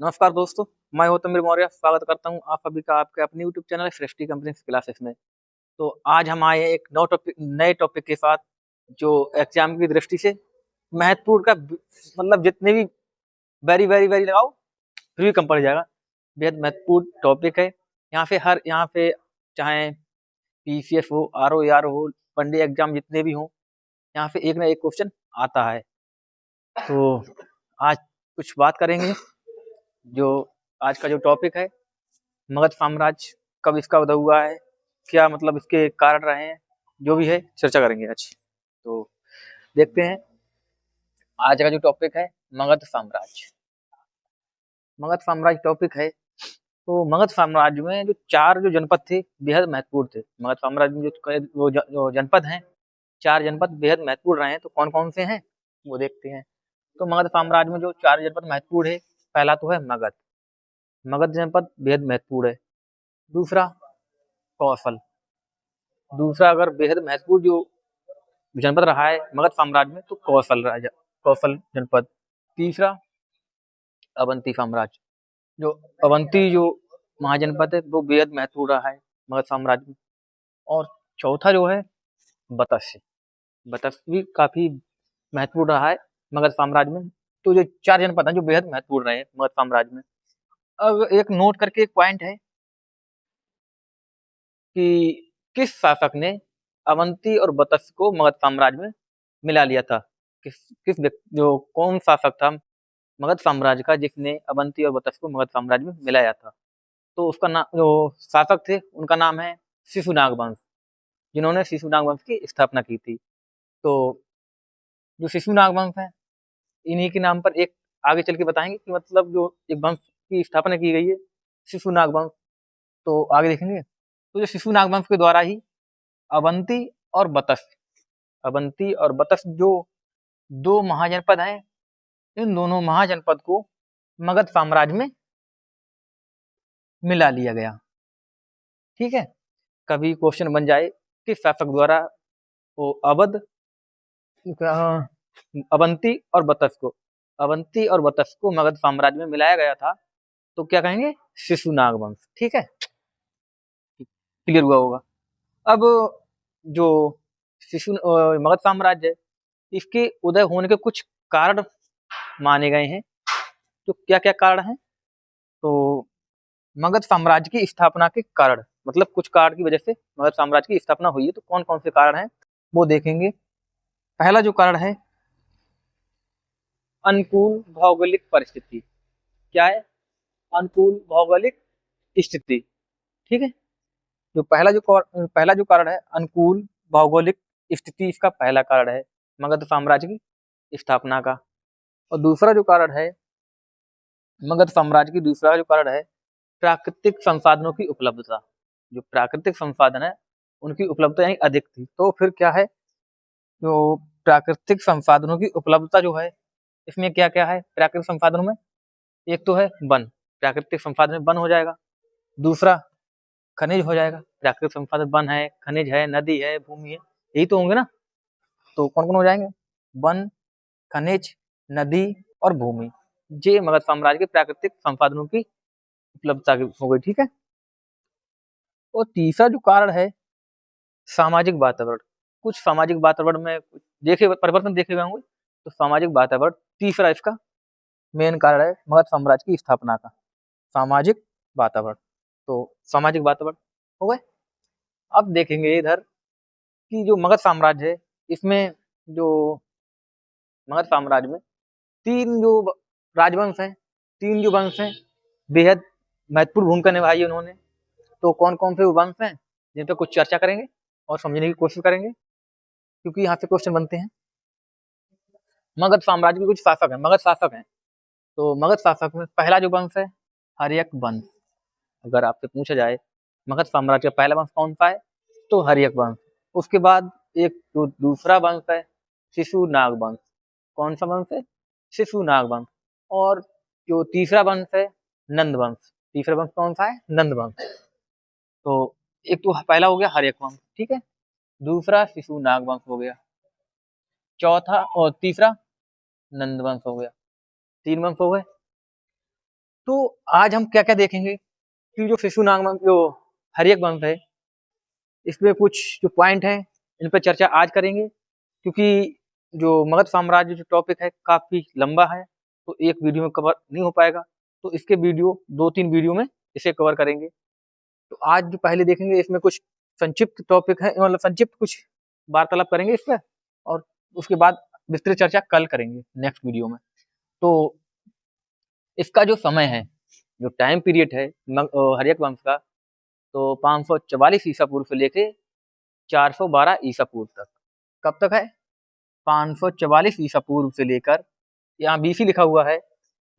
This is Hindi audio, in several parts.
नमस्कार दोस्तों, मैं गौतम मौर्य स्वागत करता हूं आप सभी का आपके अपने यूट्यूब चैनल सृष्टि कंपनी क्लासेस में। तो आज हम आए हैं एक नए टॉपिक के साथ जो एग्जाम की दृष्टि से महत्वपूर्ण का मतलब जितने भी वेरी वेरी वेरी लगाओ फिर भी कम पड़ जाएगा। बेहद महत्वपूर्ण टॉपिक है। यहाँ पे चाहे पीसीएस हो, आर हो, वनडे एग्जाम जितने भी हों, यहाँ पे एक ना एक क्वेश्चन आता है। तो आज कुछ बात करेंगे जो आज का जो टॉपिक है मगध साम्राज्य कब इसका उदय हुआ है, क्या मतलब इसके कारण रहे हैं, जो भी है चर्चा करेंगे आज। तो देखते हैं आज का जो टॉपिक है मगध साम्राज्य। मगध साम्राज्य टॉपिक है। तो मगध साम्राज्य में जो चार जो जनपद थे बेहद महत्वपूर्ण थे। मगध साम्राज्य में जो जनपद हैं, चार जनपद बेहद महत्वपूर्ण रहे हैं। तो कौन कौन से हैं वो देखते हैं। तो मगध साम्राज्य में जो चार जनपद महत्वपूर्ण है, पहला तो है मगध। मगध जनपद बेहद महत्वपूर्ण है। दूसरा कौशल। दूसरा अगर बेहद महत्वपूर्ण जो जनपद रहा है मगध साम्राज्य में तो कौशल जनपद। तीसरा अवंती साम्राज्य। जो अवंती जो महाजनपद है वो बेहद महत्वपूर्ण रहा है मगध साम्राज्य में। और चौथा जो है बतस्य। बतस्य भी काफी महत्वपूर्ण रहा है मगध साम्राज्य में। तो जो चार जनपद हैं जो बेहद महत्वपूर्ण रहे मगध साम्राज्य में। अब एक नोट करके एक पॉइंट है कि किस शासक ने अवंती और बतस्य को मगध साम्राज्य में मिला लिया था। किस किस जो कौन शासक था मगध साम्राज्य का जिसने अवंती और बतस्य को मगध साम्राज्य में मिलाया था। तो उसका नाम जो शासक थे उनका नाम है शिशुनाग वंश, जिन्होंने शिशुनाग वंश की स्थापना की थी। तो जो शिशुनाग वंश है इन्हीं के नाम पर एक आगे चल के बताएंगे कि मतलब जो एक वंश की स्थापना की गई है शिशुनाग वंश। तो आगे देखेंगे। तो जो शिशुनाग वंश के द्वारा ही अवंती और बतस्य जो दो महाजनपद हैं, इन दोनों महाजनपद को मगध साम्राज्य में मिला लिया गया। ठीक है। कभी क्वेश्चन बन जाए कि शासक द्वारा वो अवंती और बतस्य को मगध साम्राज्य में मिलाया गया था तो क्या कहेंगे शिशुनाग वंश। ठीक है, क्लियर हुआ होगा। अब जो मगध साम्राज्य है इसके उदय होने के कुछ कारण माने गए हैं। तो क्या क्या कारण है। तो मगध साम्राज्य की स्थापना के कारण मतलब कुछ कारण की वजह से मगध साम्राज्य की स्थापना हुई है। तो कौन कौन से कारण हैं वो देखेंगे। पहला जो कारण है अनुकूल भौगोलिक परिस्थिति। क्या है अनुकूल भौगोलिक स्थिति। ठीक है। जो पहला जो कारण है अनुकूल भौगोलिक स्थिति, इसका पहला कारण है मगध साम्राज्य की स्थापना का। और दूसरा जो कारण है मगध साम्राज्य की दूसरा जो कारण है प्राकृतिक संसाधनों की उपलब्धता। जो प्राकृतिक संसाधन है उनकी उपलब्धता यहीं अधिक थी। तो फिर क्या है जो प्राकृतिक संसाधनों की उपलब्धता जो है इसमें क्या क्या है प्राकृतिक संसाधनों में। एक तो है वन, प्राकृतिक संसाधन में वन हो जाएगा। दूसरा खनिज हो जाएगा, प्राकृतिक संसाधन वन है, खनिज है, नदी है, भूमि है, यही तो होंगे ना। तो कौन कौन हो जाएंगे वन, खनिज, नदी और भूमि। ये मगध साम्राज्य के प्राकृतिक संसाधनों की उपलब्धता हो गई। ठीक है। और तीसरा जो कारण है सामाजिक वातावरण। कुछ सामाजिक वातावरण में देखे परिवर्तन देखे गए होंगे। तो सामाजिक वातावरण तीसरा इसका मेन कारण है मगध साम्राज्य की स्थापना का, सामाजिक वातावरण। तो सामाजिक वातावरण हो गए। अब देखेंगे इधर कि जो मगध साम्राज्य है इसमें जो मगध साम्राज्य में तीन जो राजवंश हैं, तीन जो वंश हैं बेहद महत्वपूर्ण भूमिका निभाई है उन्होंने। तो कौन कौन से वो वंश हैं जिन पर कुछ चर्चा करेंगे और समझने की कोशिश करेंगे क्योंकि यहाँ से क्वेश्चन बनते हैं। मगध साम्राज्य के कुछ शासक हैं, मगध शासक हैं। तो मगध शासक में पहला जो वंश है हर्यक वंश। अगर आपसे पूछा जाए मगध साम्राज्य का पहला वंश कौन सा है तो हर्यक वंश। उसके बाद एक जो दूसरा वंश है शिशुनाग वंश। कौन सा वंश है शिशुनाग वंश। और जो तीसरा वंश है नंद वंश। तीसरा वंश कौन सा है नंद वंश। तो एक तो पहला हो गया हर्यक वंश, ठीक है। दूसरा शिशुनाग वंश हो गया, चौथा और तीसरा नंद वंश हो गया। तीन वंश हो गए। तो आज हम क्या क्या देखेंगे कि जो शिशुनाग वंश, जो हर्यक वंश है, इसमें कुछ जो पॉइंट है इन पर चर्चा आज करेंगे, क्योंकि जो मगध साम्राज्य जो टॉपिक है काफी लंबा है, तो एक वीडियो में कवर नहीं हो पाएगा, तो इसके वीडियो 2-3 वीडियो में इसे कवर करेंगे। तो आज जो पहले देखेंगे इसमें कुछ संक्षिप्त टॉपिक है, मतलब संक्षिप्त कुछ वार्तालाप करेंगे इस पर, और उसके बाद विस्तृत चर्चा कल करेंगे नेक्स्ट वीडियो में। तो इसका जो समय है, जो टाइम पीरियड है हर्यक वंश का, तो 544 ईसा पूर्व से लेके 412 ईसा पूर्व तक। कब तक है? 544 ईसा पूर्व से लेकर, यहाँ बीसी लिखा हुआ है,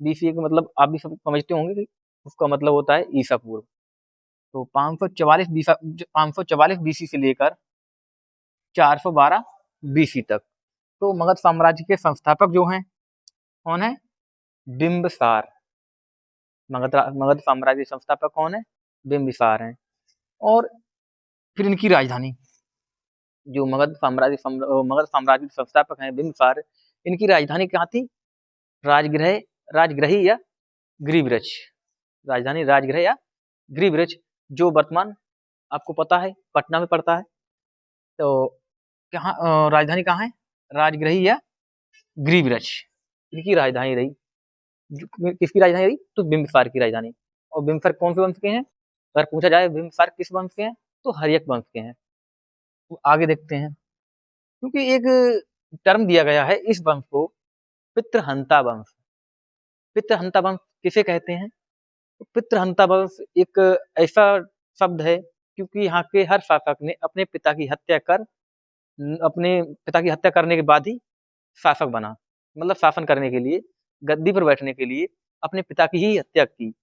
बीसी का मतलब आप भी सब समझते होंगे कि उसका मतलब होता है ईसा पूर्व। तो 544 बीसी से लेकर 412 बीसी तक। तो मगध साम्राज्य के संस्थापक जो हैं, कौन है? बिंबिसार। मगध साम्राज्य के संस्थापक कौन है? बिंबिसार हैं। और फिर इनकी राजधानी, जो मगध साम्राज्य के संस्थापक हैं बिंबिसार, इनकी राजधानी क्या थी? राजगृही या गृहब्रज। राजधानी राजगृह या गृहब्रज, जो वर्तमान आपको पता है पटना में पड़ता है। तो कहाँ राजधानी कहाँ है? राजगृही या गृहब्रज, इनकी राजधानी रही। किसकी राजधानी रही? तो बिंबिसार की राजधानी। और बिंबिसार कौन से वंश के हैं? अगर पूछा जाए बिंबिसार किस वंश के हैं, तो हर्यक वंश के हैं। तो आगे देखते हैं, क्योंकि एक टर्म दिया गया है इस वंश को, पितृहंता वंश। पितृहंता वंश किसे कहते हैं? तो पितृहंता वंश एक ऐसा शब्द है, क्योंकि यहाँ के हर शासक ने अपने पिता की हत्या करने के बाद ही शासक बना, मतलब शासन करने के लिए, गद्दी पर बैठने के लिए अपने पिता की ही हत्या की।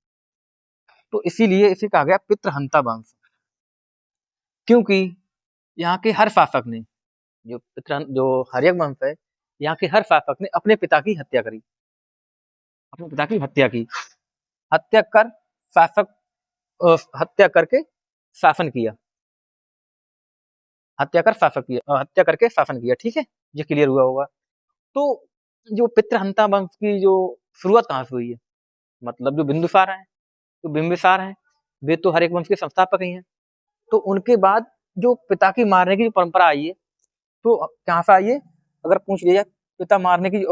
तो इसीलिए इसे कहा गया पितृहंता वंश, क्योंकि यहाँ के हर शासक ने, जो हर्यक वंश है, यहाँ के हर शासक ने अपने पिता की हत्या करी, अपने पिता की हत्या की, हत्या कर शासक हत्या करके शासन किया, हत्या करके शासन किया। ठीक है, ये क्लियर हुआ होगा। तो जो पितृहंता वंश की जो शुरुआत कहाँ से हुई है, मतलब जो बिंबिसार हैं, वे तो हर एक वंश के संस्थापक ही हैं। तो उनके बाद जो पिता की मारने की परंपरा आई है, तो कहाँ से आई है? अगर पूछ लिया पिता मारने की,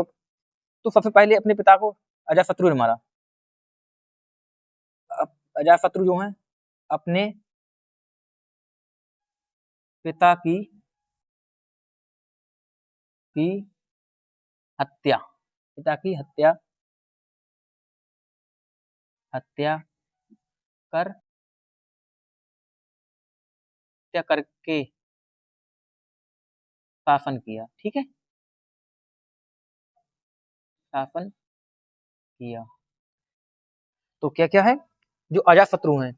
तो सबसे पहले अपने पिता को अजातशत्रु ने मारा। अजातशत्रु जो है अपने पिता की हत्या, पिता की हत्या करके शासन किया। ठीक है, शासन किया। तो क्या क्या है? जो अजातशत्रु हैं,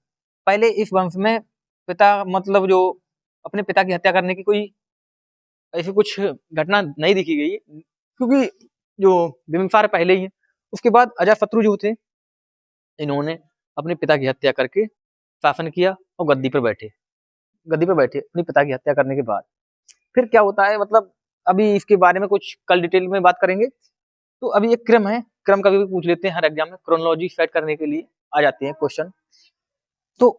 पहले इस वंश में पिता, मतलब जो अपने पिता की हत्या करने की कोई ऐसी कुछ घटना नहीं देखी गई, क्योंकि जो बिंबिसार पहले ही है। उसके बाद अजातशत्रु जो थे, इन्होंने अपने पिता की हत्या करके शासन किया और गद्दी पर बैठे अपने पिता की हत्या करने के बाद। फिर क्या होता है, मतलब अभी इसके बारे में कुछ कल डिटेल में बात करेंगे। तो अभी एक क्रम है, क्रम कभी भी पूछ लेते हैं हर एग्जाम में, क्रोनोलॉजी सेट करने के लिए आ जाते हैं क्वेश्चन। तो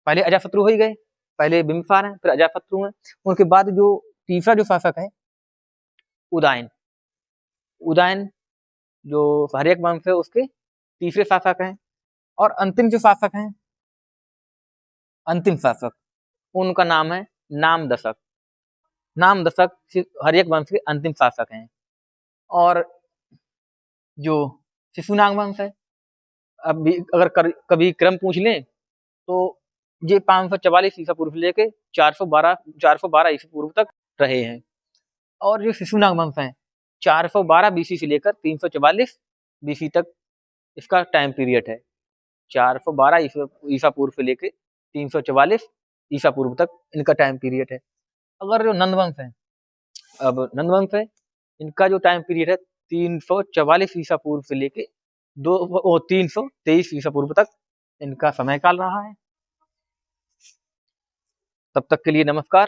पहले अजातशत्रु हो ही गए, पहले बिंबिसार हैं, फिर अजातशत्रु हैं, उनके बाद जो तीसरा जो शासक है उदयन, जो हर्यक वंश है उसके तीसरे शासक हैं। और अंतिम जो शासक हैं, उनका नाम है नामदशक हर्यक वंश के अंतिम शासक हैं। और जो शिशुनाग वंश है, अब अगर कभी क्रम पूछ लें, तो ये 544 ईसा पूर्व से लेके 412 ईसा पूर्व तक रहे हैं। और जो शिशुनाग वंश है, 412 बीसी से लेकर 344 बीसी तक इसका टाइम पीरियड है। 412 ईसा पूर्व से लेके 344 ईसा पूर्व तक इनका टाइम पीरियड है। अगर जो नंदवंश है, इनका जो टाइम पीरियड है 344 ईसा पूर्व से लेके 323 ईसा पूर्व तक इनका समय काल रहा है। तब तक के लिए नमस्कार।